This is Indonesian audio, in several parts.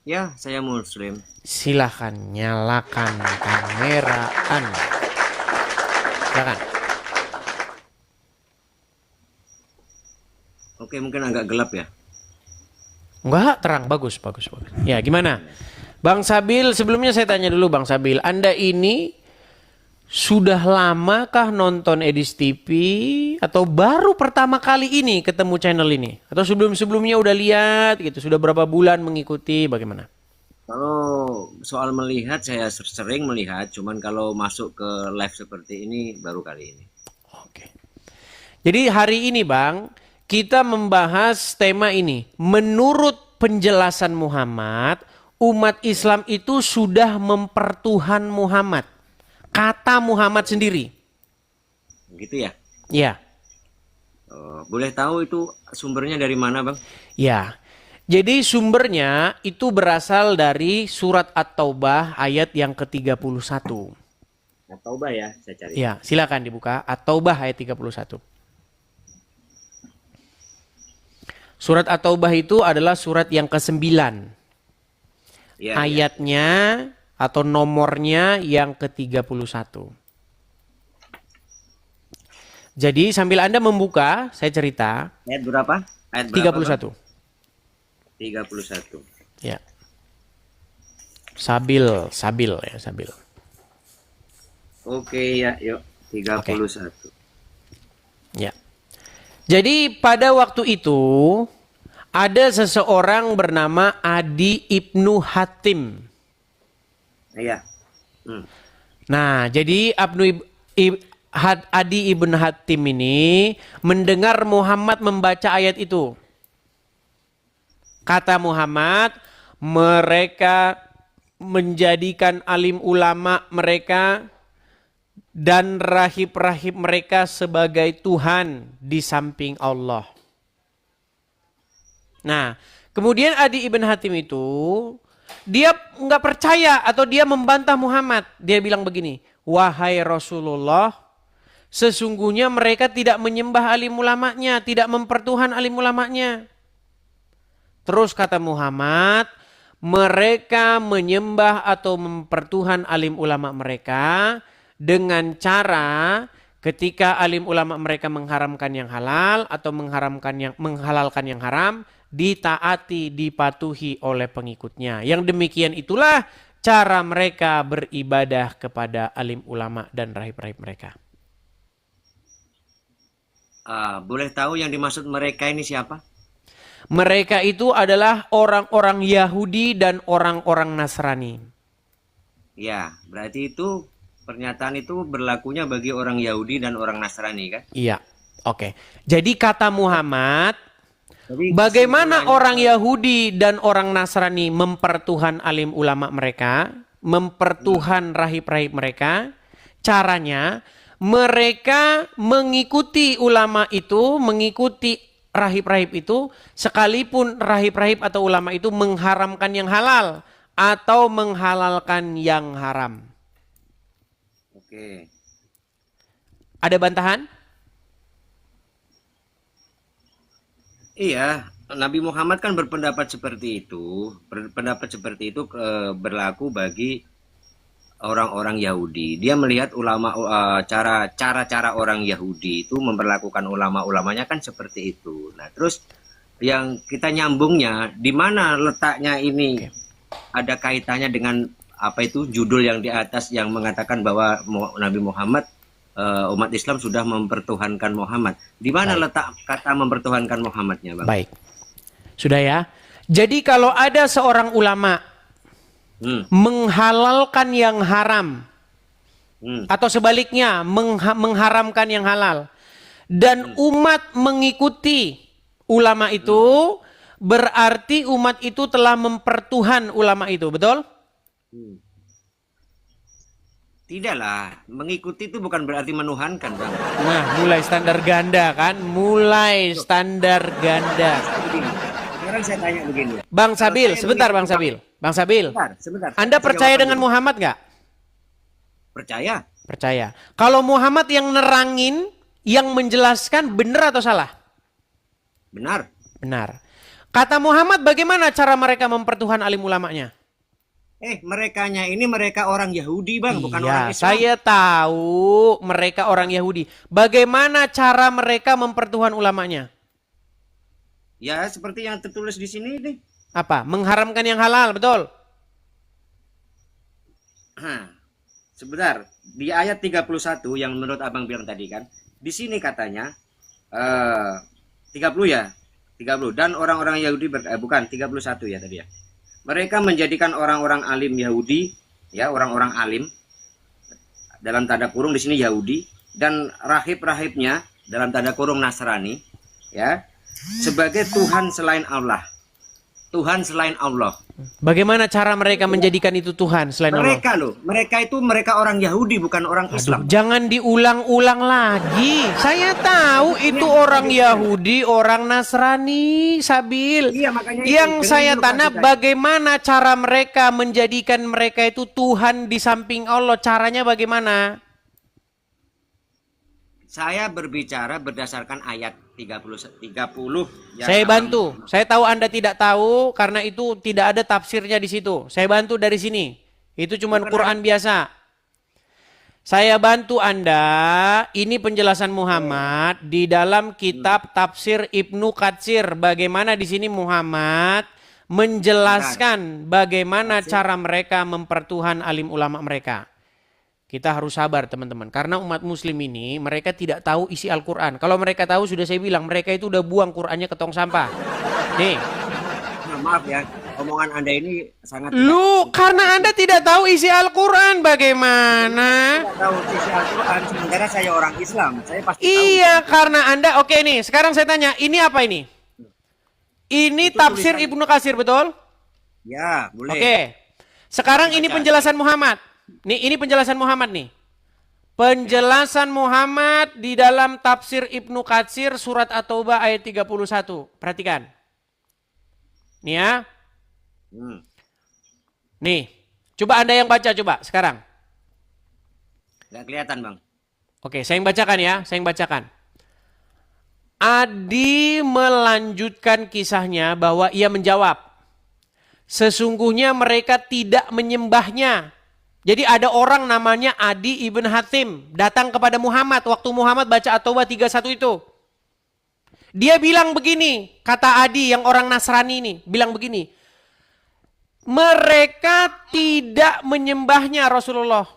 Ya, saya Muslim. Silahkan nyalakan kamera Anda. Silakan. Oke, mungkin agak gelap ya. Enggak, terang. Bagus, bagus, bagus. Ya, gimana? Bang Sabil, sebelumnya saya tanya dulu Bang Sabil. Anda ini sudah lamakah nonton Edis TV atau baru pertama kali ini ketemu channel ini? Atau sebelum-sebelumnya udah lihat gitu, sudah berapa bulan mengikuti, bagaimana? Kalau soal melihat, saya sering melihat. Cuman kalau masuk ke live seperti ini, baru kali ini. Oke. Jadi hari ini Bang, kita membahas tema ini. Menurut penjelasan Muhammad, umat Islam itu sudah mempertuhan Muhammad. Kata Muhammad sendiri. Gitu ya. Ya, Boleh tahu itu sumbernya dari mana, Bang? ya. Jadi sumbernya itu berasal dari surat At-Taubah ayat yang ke-31. Nah, Taubah ya, saya cari. Ya, silakan dibuka. At-Taubah ayat 31. Surat At-Taubah itu adalah surat yang ke-9. Iya, iya. Ayatnya atau nomornya yang ke-31. Jadi sambil Anda membuka, saya cerita. Ayat berapa? Ayat berapa, Bang? 31. 31. Ya. Sabil, sabil ya, sabil. Oke, ya, yuk. Oke. 31. Ya. Jadi pada waktu itu ada seseorang bernama Adi Ibnu Hatim. Iya. Hmm. Nah, jadi Adi Ibnu Hatim ini mendengar Muhammad membaca ayat itu. Kata Muhammad, mereka menjadikan alim ulama mereka dan rahib-rahib mereka sebagai Tuhan di samping Allah. Nah, kemudian Adi Ibn Hatim itu dia nggak percaya atau dia membantah Muhammad. Dia bilang begini, wahai Rasulullah, sesungguhnya mereka tidak menyembah alim ulamanya, tidak mempertuhan alim ulamanya. Terus kata Muhammad, mereka menyembah atau mempertuhan alim ulama mereka dengan cara ketika alim ulama mereka mengharamkan yang halal atau menghalalkan yang haram, ditaati, dipatuhi oleh pengikutnya. Yang demikian itulah cara mereka beribadah kepada alim ulama dan rahib-rahib mereka. Boleh tahu yang dimaksud mereka ini siapa? Mereka itu adalah orang-orang Yahudi dan orang-orang Nasrani. Ya, berarti itu pernyataan itu berlakunya bagi orang Yahudi dan orang Nasrani kan? Iya, oke. Jadi kata Muhammad, Jadi bagaimana kesimpulannya, orang Yahudi dan orang Nasrani mempertuhan alim ulama mereka, mempertuhan rahib-rahib mereka? Caranya, mereka mengikuti ulama itu, mengikuti rahib-rahib itu, sekalipun rahib-rahib atau ulama itu mengharamkan yang halal atau menghalalkan yang haram. oke. Ada bantahan? Iya, Nabi Muhammad kan berpendapat seperti itu. Berpendapat seperti itu berlaku bagi orang-orang Yahudi. Dia melihat ulama cara-cara orang Yahudi itu memperlakukan ulama-ulamanya kan seperti itu. Nah, terus yang kita nyambungnya di mana letaknya ini Oke. ada kaitannya dengan apa itu judul yang di atas yang mengatakan bahwa Nabi Muhammad umat Islam sudah mempertuhankan Muhammad. Di mana Baik. letak kata mempertuhankan Muhammadnya, Bang? Baik. Sudah ya. Jadi kalau ada seorang ulama Hmm, menghalalkan yang haram hmm, atau sebaliknya mengharamkan yang halal dan hmm, umat mengikuti ulama hmm, itu, berarti umat itu telah mempertuhan ulama itu, betul? hmm. Tidaklah, mengikuti itu bukan berarti menuhankan, Bang. Nah, mulai standar ganda kan? Mulai Loh, standar ganda. begini. Sekarang saya tanya begini. Bang Kalau Sabil, saya sebentar mengikuti Bang Sabil. Bang Sabil, sebentar, sebentar. Anda Saya percaya jawabkan dengan dulu. Muhammad nggak? Percaya? Percaya. Kalau Muhammad yang nerangin, yang menjelaskan benar atau salah? Benar. Benar. Kata Muhammad, bagaimana cara mereka mempertuhan alim ulamanya? Merekanya ini mereka orang Yahudi, Bang, bukan orang Iya, Islam. saya tahu mereka orang Yahudi. Bagaimana cara mereka mempertuhan ulamanya? Ya, seperti yang tertulis di sini nih. Apa? Mengharamkan yang halal, betul? Sebentar, di ayat 31 yang menurut Abang bilang tadi kan, di sini katanya 30 ya, 30 dan orang-orang Yahudi bukan 31 ya tadi ya. Mereka menjadikan orang-orang alim Yahudi, ya orang-orang alim dalam tanda kurung di sini Yahudi dan rahib-rahibnya dalam tanda kurung Nasrani, ya sebagai Tuhan selain Allah. Tuhan selain Allah. Bagaimana cara mereka menjadikan itu Tuhan selain Allah? Mereka itu mereka orang Yahudi bukan orang Islam. Jangan diulang-ulang lagi. Saya tahu itu orang Yahudi, orang Nasrani, Sabil. Iya, makanya yang saya tanya bagaimana cara mereka menjadikan mereka itu Tuhan di samping Allah. Caranya bagaimana? Saya berbicara berdasarkan ayat 30 ya. Saya bantu. Saya tahu Anda tidak tahu karena itu tidak ada tafsirnya di situ. Saya bantu dari sini. Itu cuma Quran biasa. Saya bantu Anda. Ini penjelasan Muhammad di dalam kitab tafsir Ibnu Katsir. Bagaimana di sini Muhammad menjelaskan bagaimana cara mereka mempertuhan alim ulama mereka. Kita harus sabar teman-teman. Karena umat muslim ini mereka tidak tahu isi Al-Quran. Kalau mereka tahu sudah saya bilang mereka itu udah buang Qurannya ke tong sampah. Nih. Nah, maaf ya. Omongan Anda ini sangat... Karena Anda tidak tahu isi Al-Quran bagaimana? Tidak tahu isi Al-Quran. Sementara saya orang Islam. Saya pasti tahu. Iya karena Anda... Oke nih sekarang saya tanya. Ini apa ini? Ini itu tafsir tulisan Ibnu Katsir betul? Ya boleh. Oke. Sekarang ini penjelasan Muhammad. Nih, ini penjelasan Muhammad nih. Penjelasan Muhammad di dalam tafsir Ibnu Katsir surat At-Taubah ayat 31. Perhatikan. Nih ya. Nih. Coba Anda yang baca coba sekarang. Nggak kelihatan, Bang. Oke, saya yang bacakan ya. Saya yang bacakan. Adi melanjutkan kisahnya bahwa ia menjawab. Sesungguhnya mereka tidak menyembahnya. Jadi ada orang namanya Adi ibn Hatim datang kepada Muhammad waktu Muhammad baca At-Taubah 31 itu. Dia bilang begini, kata Adi yang orang Nasrani ini, bilang begini. Mereka tidak menyembahnya Rasulullah.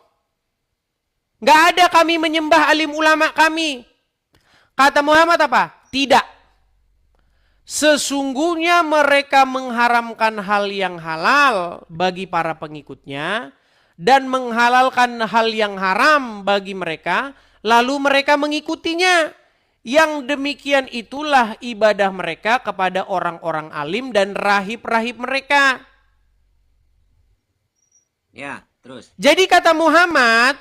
Nggak ada kami menyembah alim ulama kami. Kata Muhammad apa? Tidak. Sesungguhnya mereka mengharamkan hal yang halal bagi para pengikutnya dan menghalalkan hal yang haram bagi mereka, lalu mereka mengikutinya. Yang demikian itulah ibadah mereka kepada orang-orang alim dan rahib-rahib mereka. Ya, terus. Jadi kata Muhammad,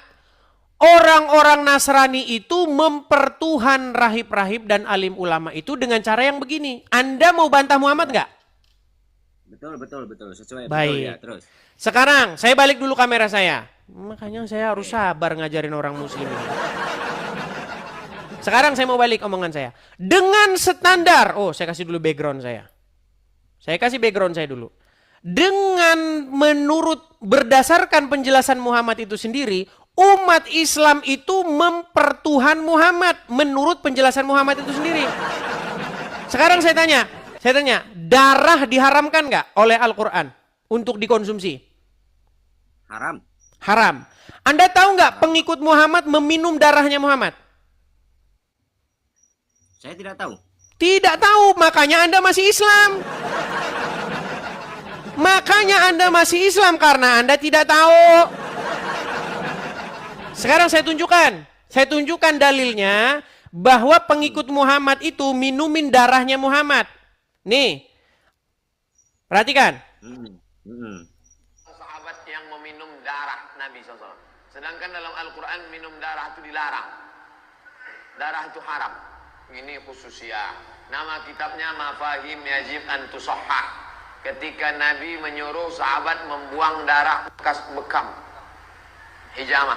orang-orang Nasrani itu mempertuhan rahib-rahib dan alim ulama itu dengan cara yang begini. Anda mau bantah Muhammad nggak? Betul. Sesuai. Baik. Betul ya, terus. Sekarang saya balik dulu kamera saya. Makanya saya harus sabar ngajarin orang muslim ini. Sekarang saya mau balik omongan saya. Dengan standar, saya kasih dulu background saya. Saya kasih background saya dulu. Dengan berdasarkan penjelasan Muhammad itu sendiri, umat Islam itu mempertuhan Muhammad menurut penjelasan Muhammad itu sendiri. Sekarang saya tanya, darah diharamkan nggak oleh Al-Quran untuk dikonsumsi? Haram. Anda tahu nggak pengikut Muhammad meminum darahnya Muhammad? Saya tidak tahu. Tidak tahu, makanya Anda masih Islam. Makanya Anda masih Islam karena Anda tidak tahu. Sekarang saya tunjukkan dalilnya bahwa pengikut Muhammad itu minumin darahnya Muhammad. Nih, perhatikan. Sahabat yang meminum darah Nabi SAW. Sedangkan dalam Al-Quran minum darah itu dilarang. Darah itu haram. Ini khususnya. Nama kitabnya Mafahim Yajib an Tusahhah. Ketika Nabi menyuruh sahabat membuang darah bekas bekam. Hijamah.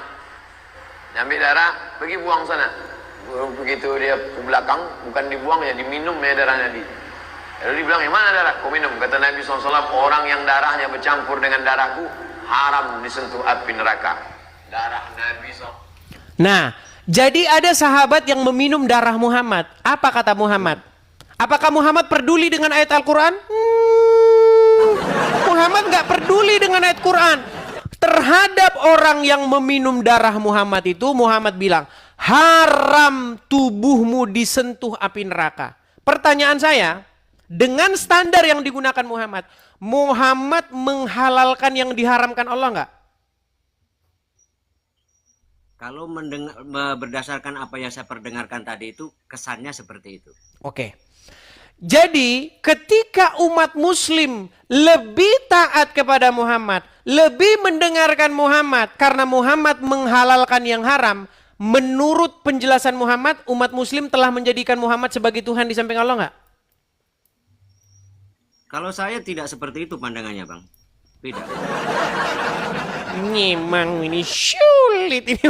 Ambil darah, pergi buang sana. Begitu dia ke belakang, bukan dibuang ya, diminum ya darah Nabi. Lalu dibilang, yang mana darah? Kau minum. Kata Nabi SAW, orang yang darahnya bercampur dengan darahku, haram disentuh api neraka. Darah Nabi SAW. Nah, jadi ada sahabat yang meminum darah Muhammad. Apa kata Muhammad? Apakah Muhammad peduli dengan ayat Al-Quran? Muhammad nggak peduli dengan ayat Quran. Terhadap orang yang meminum darah Muhammad itu, Muhammad bilang, haram tubuhmu disentuh api neraka. Pertanyaan saya, dengan standar yang digunakan Muhammad, Muhammad menghalalkan yang diharamkan Allah nggak? Kalau mendengar berdasarkan apa yang saya perdengarkan tadi itu kesannya seperti itu. Oke. Jadi ketika umat muslim lebih taat kepada Muhammad, lebih mendengarkan Muhammad karena Muhammad menghalalkan yang haram, menurut penjelasan Muhammad, umat muslim telah menjadikan Muhammad sebagai Tuhan di samping Allah nggak? Kalau saya tidak seperti itu pandangannya, Bang. Tidak. Memang ini sulit ini.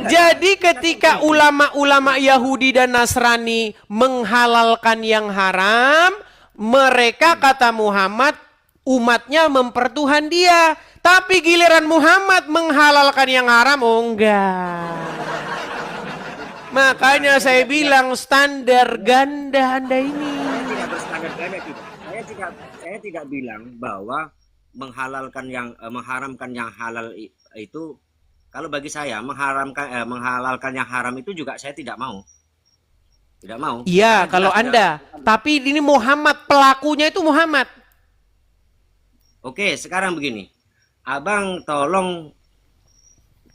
Jadi ketika ulama-ulama Yahudi dan Nasrani menghalalkan yang haram, mereka kata Muhammad, umatnya mempertuhan dia. Tapi giliran Muhammad menghalalkan yang haram, oh enggak. Makanya saya bilang standar ganda Anda ini. Saya tidak berstandar ganda, tidak. Saya tidak bilang bahwa mengharamkan yang halal itu, kalau bagi saya menghalalkan yang haram itu juga saya tidak mau. Tidak mau. Iya, kalau Anda. Tapi ini Muhammad, pelakunya itu Muhammad. Oke, sekarang begini. Abang tolong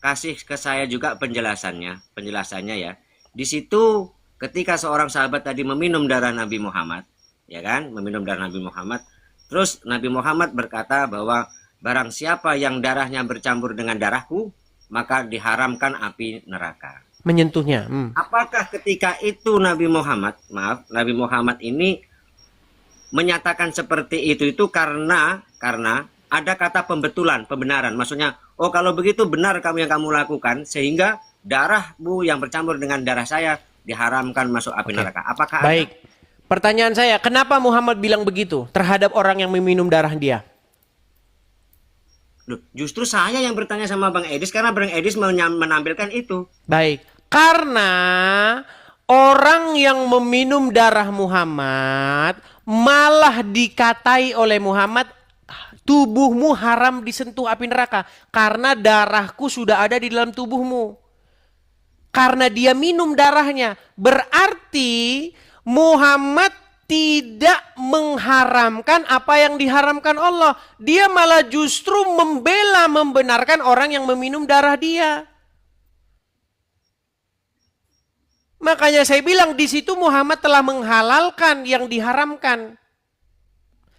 kasih ke saya juga penjelasannya ya. Di situ ketika seorang sahabat tadi meminum darah Nabi Muhammad, ya kan? Meminum darah Nabi Muhammad. Terus Nabi Muhammad berkata bahwa barang siapa yang darahnya bercampur dengan darahku, maka diharamkan api neraka. Menyentuhnya. Apakah ketika itu Nabi Muhammad ini menyatakan seperti itu karena ada kata pembenaran. Maksudnya, oh kalau begitu benar kamu yang kamu lakukan sehingga darahmu yang bercampur dengan darah saya diharamkan masuk api neraka. Apakah baik? Pertanyaan saya, kenapa Muhammad bilang begitu terhadap orang yang meminum darah dia? Loh, justru saya yang bertanya sama Bang Edis karena Bang Edis menampilkan itu. Baik, karena orang yang meminum darah Muhammad malah dikatai oleh Muhammad, tubuhmu haram disentuh api neraka karena darahku sudah ada di dalam tubuhmu. Karena dia minum darahnya, berarti Muhammad tidak mengharamkan apa yang diharamkan Allah. Dia malah justru membenarkan orang yang meminum darah dia. Makanya saya bilang di situ Muhammad telah menghalalkan yang diharamkan.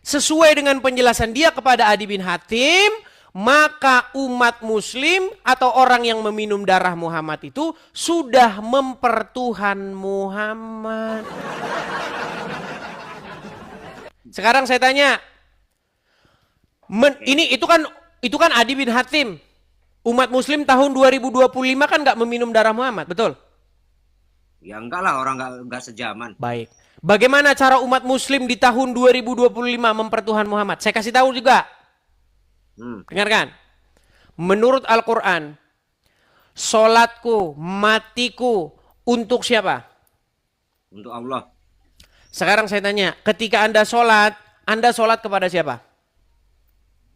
Sesuai dengan penjelasan dia kepada Adi bin Hatim, maka umat muslim atau orang yang meminum darah Muhammad itu sudah mempertuhan Muhammad. Sekarang saya tanya, itu kan Adi bin Hatim. Umat muslim tahun 2025 kan nggak meminum darah Muhammad, betul? Ya enggak lah, orang enggak sejaman. Baik. Bagaimana cara umat muslim di tahun 2025 mempertuhan Muhammad? Saya kasih tahu juga. Dengarkan. Menurut Al-Quran, solatku, matiku untuk siapa? Untuk Allah. Sekarang saya tanya, ketika Anda sholat kepada siapa?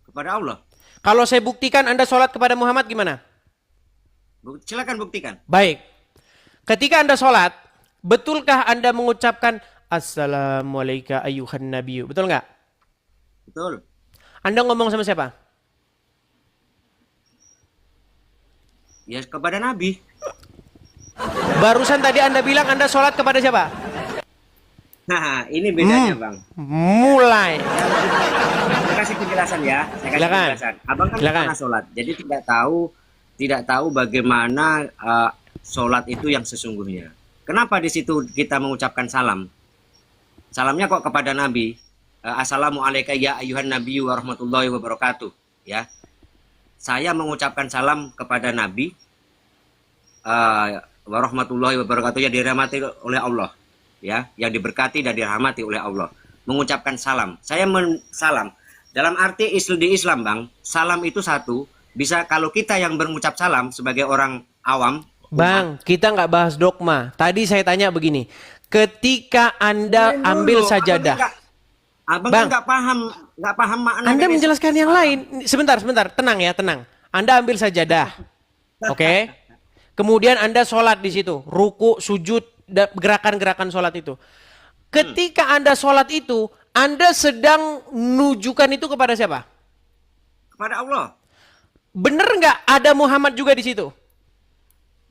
Kepada Allah. Kalau saya buktikan Anda sholat kepada Muhammad gimana? Silakan buktikan. Baik. Ketika Anda sholat, betulkah Anda mengucapkan Assalamualaikum ayyuhan nabiyyu? Betul nggak? Betul. Anda ngomong sama siapa? Ya kepada Nabi. Barusan tadi Anda bilang Anda sholat kepada siapa? Nah, ini bedanya, Bang. Mulai. Saya kasih penjelasan ya. Saya kasih penjelasan. Abang kan pernah sholat, jadi tidak tahu bagaimana sholat itu yang sesungguhnya. Kenapa di situ kita mengucapkan salam? Salamnya kok kepada Nabi. Assalamualaikum ya ayyuhan nabiyyu warahmatullahi wabarakatuh. Ya, saya mengucapkan salam kepada Nabi warahmatullahi wabarakatuh, ya dirahmati oleh Allah. ya, yang diberkati dan dirahmati oleh Allah, mengucapkan salam. Saya salam. Dalam arti di Islam, Bang, salam itu satu. Bisa kalau kita yang mengucap salam sebagai orang awam, Bang, kita nggak bahas dogma. Tadi saya tanya begini, ketika Anda ambil sajadah, Abang Bang, nggak paham makna. Anda menjelaskan yang lain. Sebentar, tenang ya, tenang. Anda ambil sajadah, oke? Kemudian Anda sholat di situ, ruku, sujud, gerakan-gerakan sholat itu. Ketika Anda sholat itu, Anda sedang nujukan itu kepada siapa? Kepada Allah. Bener nggak ada Muhammad juga di situ?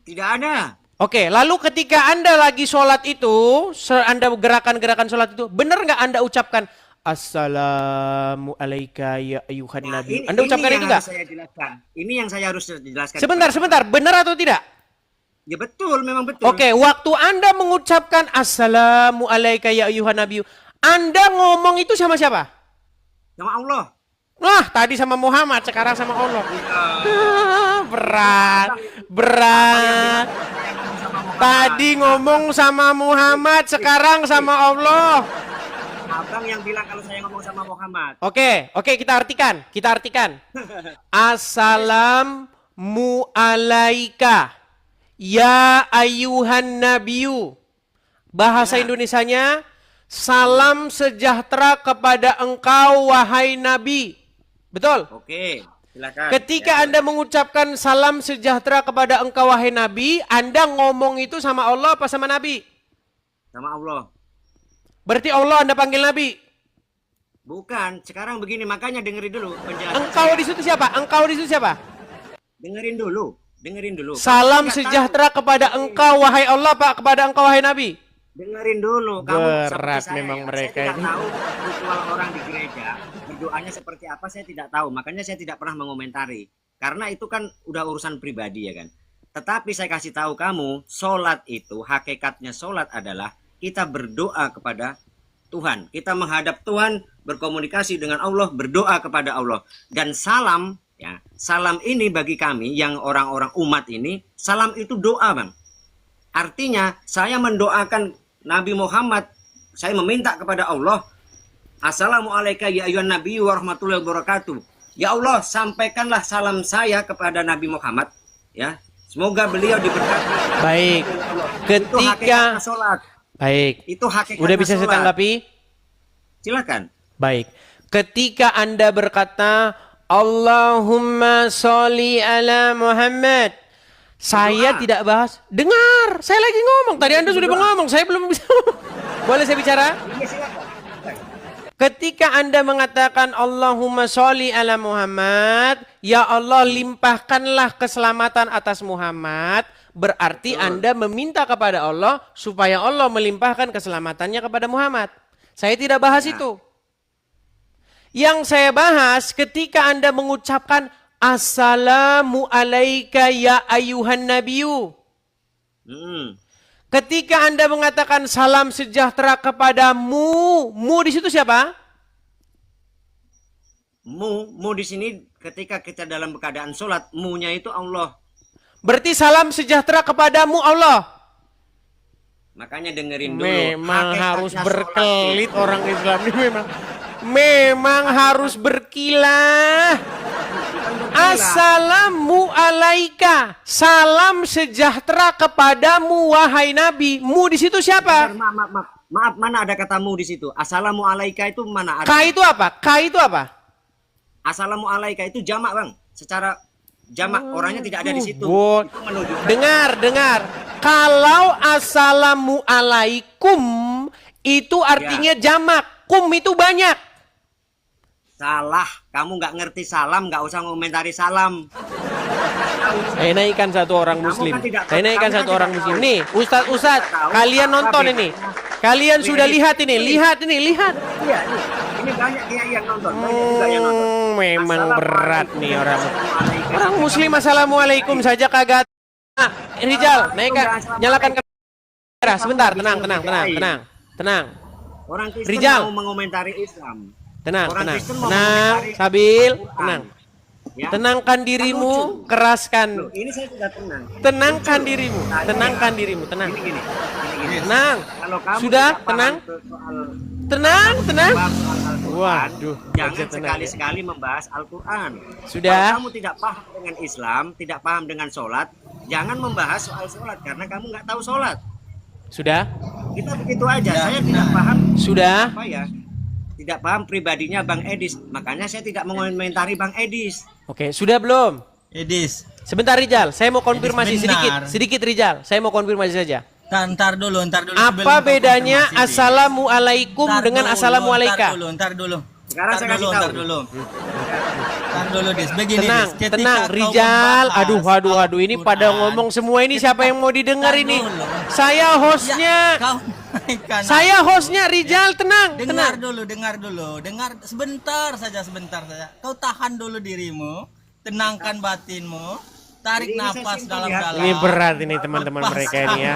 Tidak ada. Oke, lalu ketika Anda lagi sholat itu, Anda gerakan-gerakan sholat itu, bener nggak Anda ucapkan Assalamu alayka ya ayuhan nabi? Anda ucapkan itu nggak? Saya jelaskan. Ini yang saya harus jelaskan. Sebentar, benar atau tidak? Ya betul, memang betul. Oke, waktu Anda mengucapkan Assalamu alayka ya ayuhan nabi, Anda ngomong itu sama siapa? Sama Allah. Wah, tadi sama Muhammad, sekarang sama Allah. Berat. Tadi ngomong sama Muhammad, sekarang sama Allah. Abang yang bilang kalau saya ngomong sama Muhammad. Oke, kita artikan. Assalamu alayka ya ayuhan nabiyu. Bahasa Indonesianya, salam sejahtera kepada engkau wahai nabi. Betul? Oke, silakan. Ketika Anda mengucapkan salam sejahtera kepada engkau wahai nabi, Anda ngomong itu sama Allah apa sama nabi? Sama Allah. Berarti Allah Anda panggil nabi. Bukan, sekarang begini, makanya dengerin dulu penjelasan. Engkau di situ siapa? Dengerin dulu. Salam sejahtera kepada engkau wahai Allah Pak, kepada engkau wahai nabi. Dengerin dulu. Berat saya, memang mereka saya ini. tidak tahu ritual orang di gereja berdoanya seperti apa, saya tidak tahu. Makanya saya tidak pernah mengomentari. Karena itu kan udah urusan pribadi ya kan. Tetapi saya kasih tahu kamu, sholat itu hakikatnya sholat adalah kita berdoa kepada Tuhan. Kita menghadap Tuhan, berkomunikasi dengan Allah, berdoa kepada Allah. Dan salam, ya, salam ini bagi kami yang orang-orang umat ini, salam itu doa, Bang. Artinya saya mendoakan Nabi Muhammad, saya meminta kepada Allah, Assalamualaikum ya ayyuhan nabiyyu warahmatullahi wabarakatuh. Ya Allah, sampaikanlah salam saya kepada Nabi Muhammad, ya. Semoga beliau diberkati. Baik. Ketika sholat. Baik. Itu hakikat. Udah bisa saya tanggapi? Silakan. Baik. Ketika Anda berkata Allahumma sholli ala Muhammad, saya tidak bahas. Dengar, saya lagi ngomong. Tadi Anda sudah ngomong, saya belum bisa. Boleh saya bicara? Iya, silakan. Ketika Anda mengatakan Allahumma sholli ala Muhammad, ya Allah limpahkanlah keselamatan atas Muhammad, berarti Anda meminta kepada Allah supaya Allah melimpahkan keselamatannya kepada Muhammad. Saya tidak bahas itu. Yang saya bahas ketika Anda mengucapkan Assalamu alayka ya ayuhan nabiyu. Ketika Anda mengatakan salam sejahtera kepadamu, mu di situ siapa? Mu di sini ketika kita dalam keadaan sholat, mu-nya itu Allah. Berarti salam sejahtera kepadamu Allah. Makanya dengerin dulu. Memang harus berkelit orang Islam ini memang harus berkilah. Assalamu alaika, salam sejahtera kepadamu wahai Nabi. Mu di situ siapa? Maaf, mana ada kata mu di situ? Assalamu alaika itu mana ada? Ka itu apa? Assalamu alaika itu jamak, Bang. Secara jamak, orangnya tidak ada di situ. Dengar. Kalau assalamu alaikum itu artinya jamak. Kum itu banyak. Salah, kamu nggak ngerti salam, nggak usah ngomentari salam. Saya naikkan satu orang muslim. Nih, Ustadz, kalian nonton ini. Kalian sudah lihat ini. Lihat. Iya, ini banyak yang nonton. Memang berat nih orang muslim. Assalamualaikum saja kagak. Rijal, naikkan, nyalakan kamera. Sebentar, tenang. Orang Kristen Rijal mau mengomentari Islam. Tenang. Sabil, tenang. Ya. Tenangkan dirimu, keraskan. Loh, ini saya sudah tenang. Tenangkan dirimu, tenangkan dirimu, tenang. Gini. Tenang. Kalau kamu Sudah, tidak paham tenang. soal Tenang, tenang. bab soal Al-Quran, Waduh, jangan tenang ya. sekali-sekali membahas Al-Quran. Sudah. Kalau kamu tidak paham dengan Islam, tidak paham dengan sholat, jangan membahas soal sholat karena kamu nggak tahu sholat. Sudah? Kita begitu aja. Saya tidak paham Sudah? apa ya. Tidak paham pribadinya Bang Edis, makanya saya tidak mengomentari Bang Edis. Oke, sudah belum? Edis, Sebentar Rijal, saya mau konfirmasi Edis benar. sedikit Rijal. Saya mau konfirmasi saja. ntar dulu. Apa bedanya sebelum kau konfirmasi, Edis. assalamualaikum dengan assalamualaikum? Ntar dulu. Sekarang saya kasih tahu. Ntar dulu, Dis. Begini, Tenang, Dis. Ketika tenang, kau Rijal. membahas Aduh, ini Al-Quran, pada ngomong semua ini siapa yang mau didengar Ntar ini? dulu. Saya hostnya. Ya, kau naikkan. Saya hostnya Rijal, tenang, Dengar tenang. dulu. Dengar sebentar saja. Kau tahan dulu dirimu, tenangkan batinmu, tarik Jadi ini saya nafas simpel, dalam-dalam. Ini berat ini teman-teman Lepaskan. mereka ini ya.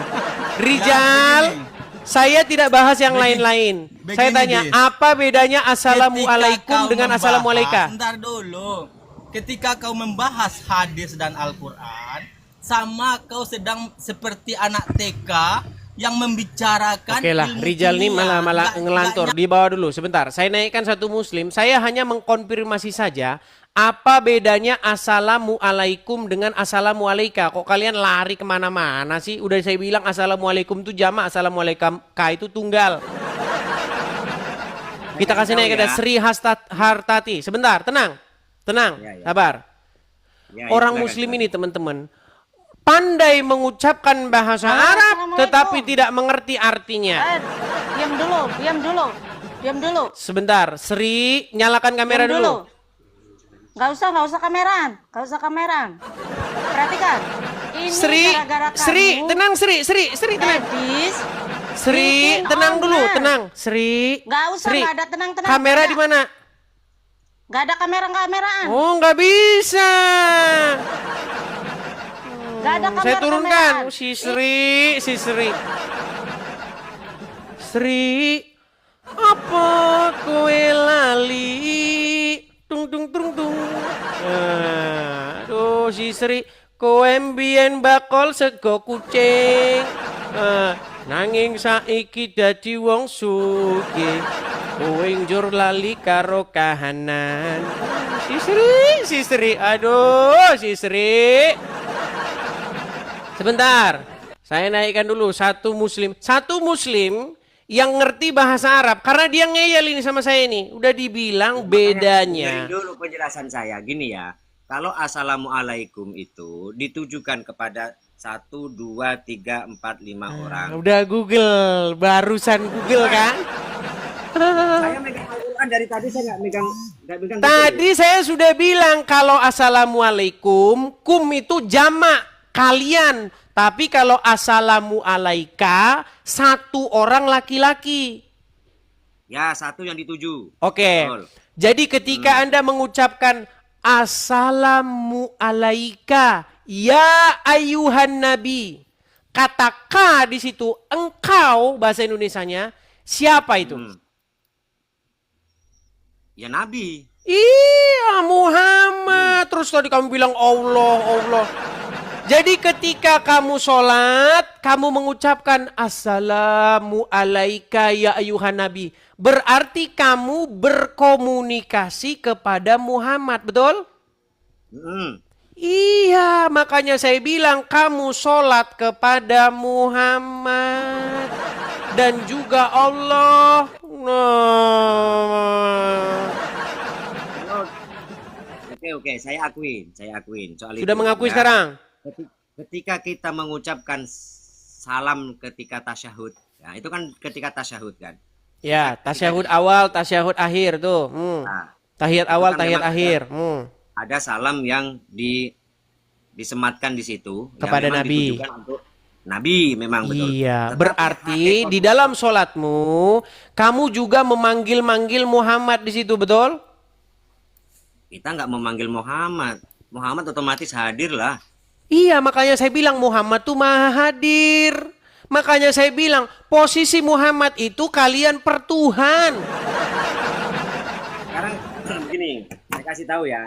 Rijal, saya tidak bahas yang lain-lain. Saya begini, tanya, Dis. apa bedanya assalamualaikum Ketika kau dengan membahas- assalamualaikum? Ntar dulu. Ketika kau membahas hadis dan Al-Quran, sama kau sedang seperti anak TK yang membicarakan Oke lah, ilmu Rijal ini kimia. malah Nggak- ngelantur. nggak Di bawah dulu, sebentar. Saya naikkan satu muslim. Saya hanya mengkonfirmasi saja. Apa bedanya assalamualaikum dengan assalamualaikum? Kok kalian lari kemana-mana sih? Udah saya bilang assalamualaikum itu jamak, assalamualaikum itu tunggal. Kita kasih naik ada Sri Hartati. Sebentar, tenang. Tenang, Ya, ya. sabar. Ya, Orang silakan, muslim silakan. ini teman-teman pandai mengucapkan bahasa Arab tetapi tidak mengerti artinya. Diam dulu. Sebentar, Sri, nyalakan kamera Diam dulu. Nggak usah kameran. Perhatikan. Ini Sri, gara-gara Sri, kamu, tenang Sri, tenang. Edis, Sri, bikin tenang dulu, owner. tenang. Sri. Nggak usah, Sri, nggak ada tenang-tenang. kamera Nggak. di mana? Nggak ada kameraan. Oh, nggak bisa. Nggak ada Saya turunkan. kameraan. Si Sri. Sri, apa kowe lali? Tung. Aduh, si Sri, kowe mbien bakal sego kucing. Nanging saiki dadi wong sugih. Kowe njur lali karo kahanan. Si Sri, aduh, si Sri. Sebentar, saya naikkan dulu satu muslim yang ngerti bahasa Arab karena dia ngeyel ini sama saya ini. Udah dibilang bedanya. Dengerin dulu penjelasan saya. Gini ya, kalau assalamualaikum itu ditujukan kepada 1, 2, 3, 4, 5 orang. Udah Google, barusan Google kan? Saya megang Al-Quran dari tadi saya nggak megang buku. Tadi saya sudah bilang kalau assalamualaikum, kum itu jamak kalian. Tapi kalau assalamualaika, satu orang laki-laki. Ya, satu yang dituju. Oke. Betul. Jadi ketika Anda mengucapkan assalamualaika ya ayuhan nabi. Kata ka di situ engkau bahasa Indonesianya siapa itu? Ya Nabi. Iya Muhammad. Terus tadi kamu bilang Allah. Jadi ketika kamu sholat, kamu mengucapkan assalamu alaika ya ayuhan nabi. Berarti kamu berkomunikasi kepada Muhammad, betul? Iya, makanya saya bilang kamu sholat kepada Muhammad. Dan juga Allah. Oke, saya akuin. Soal Sudah itu, mengakui ya. sekarang? Ketika kita mengucapkan salam ketika tasyahud, ya itu kan ketika tasyahud kan. Ya, tasyahud awal, tasyahud akhir tuh. Nah, Tahiyat itu awal, kan tahiyat memang akhir. ada salam yang disematkan di situ Kepada yang memang Nabi. ditujukan untuk Nabi memang betul. Iya, Tetapi berarti hakikat- di dalam sholatmu, kamu juga memanggil-manggil Muhammad di situ, betul? kita nggak memanggil Muhammad. Muhammad otomatis hadir lah. Iya, makanya saya bilang Muhammad tuh maha hadir. Makanya saya bilang posisi Muhammad itu kalian per Tuhan. Sekarang begini, saya saya kasih tahu ya.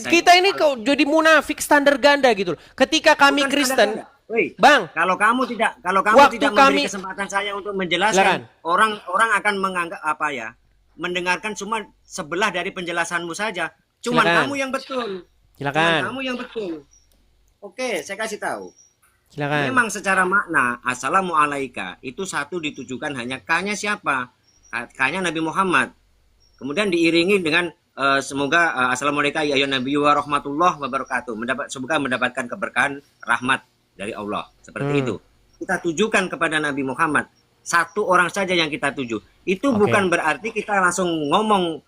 Kita ini kok jadi munafik standar ganda gitu loh. Ketika kami Bukan Kristen, standar-standar. Woi, Bang, kalau kamu tidak Waktu tidak kami- memberi kesempatan saya untuk Silakan. menjelaskan, orang akan menganggap apa ya? Mendengarkan cuma sebelah dari penjelasanmu saja. Cuman Silakan. kamu yang betul. Silakan. Cuman kamu yang betul. Oke, saya kasih tahu. silakan. Memang secara makna assalamualaikum itu satu ditujukan hanya K-nya siapa? K-nya Nabi Muhammad. Kemudian diiringi dengan semoga assalamualaikum ya nabi wa rahmatullah wabarakatuh. Semoga mendapatkan keberkahan rahmat dari Allah. Seperti itu. Kita tujukan kepada Nabi Muhammad. Satu orang saja yang kita tuju. Itu Oke. bukan berarti kita langsung ngomong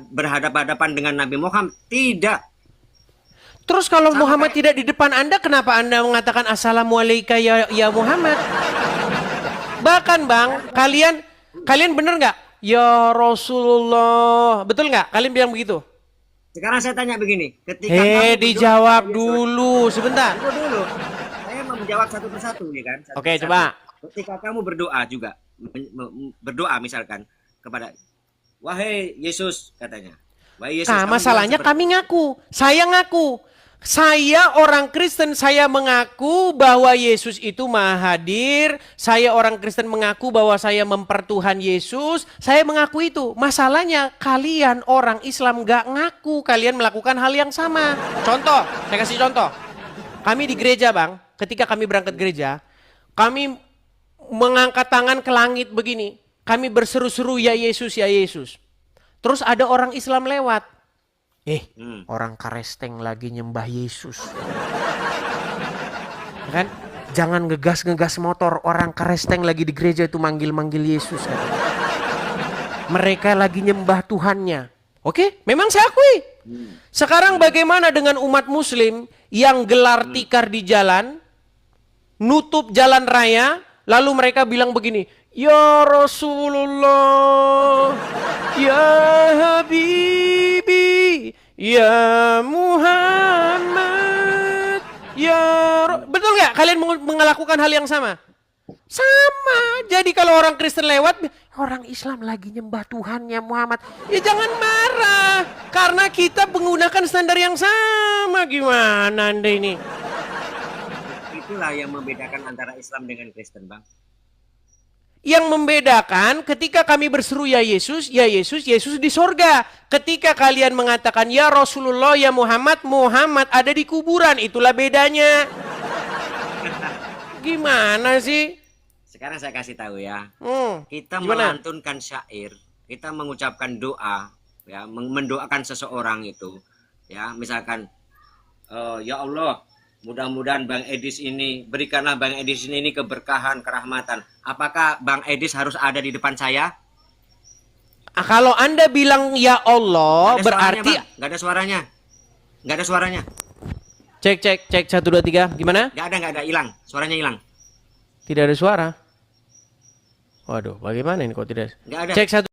berhadapan-hadapan dengan Nabi Muhammad. Tidak. Terus kalau Muhammad tidak di depan Anda, kenapa Anda mengatakan assalamualaikum ya Muhammad? Bahkan Bang, kalian bener nggak? Ya Rasulullah, betul nggak? Kalian bilang begitu? Sekarang saya tanya begini. Ketika kamu Dijawab berdoa, dulu, sebentar. Tunggu dulu. Saya mau menjawab satu persatu nih kan. Satu Oke, persatu. coba. Ketika kamu berdoa juga, berdoa misalkan kepada wahai Yesus katanya. Wahai Yesus. Nah, kamu masalahnya bilang seperti- kami ngaku, saya ngaku. Saya orang Kristen, saya mengaku bahwa Yesus itu maha hadir. Saya orang Kristen mengaku bahwa saya mempertuhan Yesus. Saya mengaku itu. Masalahnya kalian orang Islam gak ngaku. Kalian melakukan hal yang sama. Contoh, saya kasih contoh. Kami di gereja Bang, ketika kami berangkat gereja, kami mengangkat tangan ke langit begini. Kami berseru-seru ya Yesus, ya Yesus. Terus ada orang Islam lewat. Orang Karesteng lagi nyembah Yesus. Ya kan? Jangan ngegas-ngegas motor. Orang Karesteng lagi di gereja itu manggil-manggil Yesus. Kan? Mereka lagi nyembah Tuhannya. Oke, memang saya akui. Sekarang bagaimana dengan umat muslim yang gelar tikar di jalan, nutup jalan raya, lalu mereka bilang begini, ya Rasulullah, ya Habibi, ya Muhammad, betul nggak? Kalian melakukan hal yang sama? Sama. Jadi kalau orang Kristen lewat, orang Islam lagi nyembah Tuhannya Muhammad. Ya jangan marah. Karena kita menggunakan standar yang sama. Gimana Anda ini? Itulah yang membedakan antara Islam dengan Kristen, Bang. Yang membedakan ketika kami berseru ya Yesus, Yesus di sorga. Ketika kalian mengatakan ya Rasulullah, ya Muhammad, Muhammad ada di kuburan. Itulah bedanya. Gimana sih? Sekarang saya kasih tahu ya. Kita Gimana? melantunkan syair, kita mengucapkan doa, ya, mendoakan seseorang itu, ya, misalkan, ya Allah, mudah-mudahan Bang Edis ini, berikanlah Bang Edis ini keberkahan, kerahmatan. Apakah Bang Edis harus ada di depan saya? Kalau Anda bilang ya Allah, Nggak ada berarti suaranya, Bang. Nggak ada suaranya. Nggak ada suaranya. cek 1 2 3. Gimana? Nggak ada, hilang. Suaranya hilang. Tidak ada suara. Waduh, bagaimana ini kok tidak? Nggak ada. Cek 1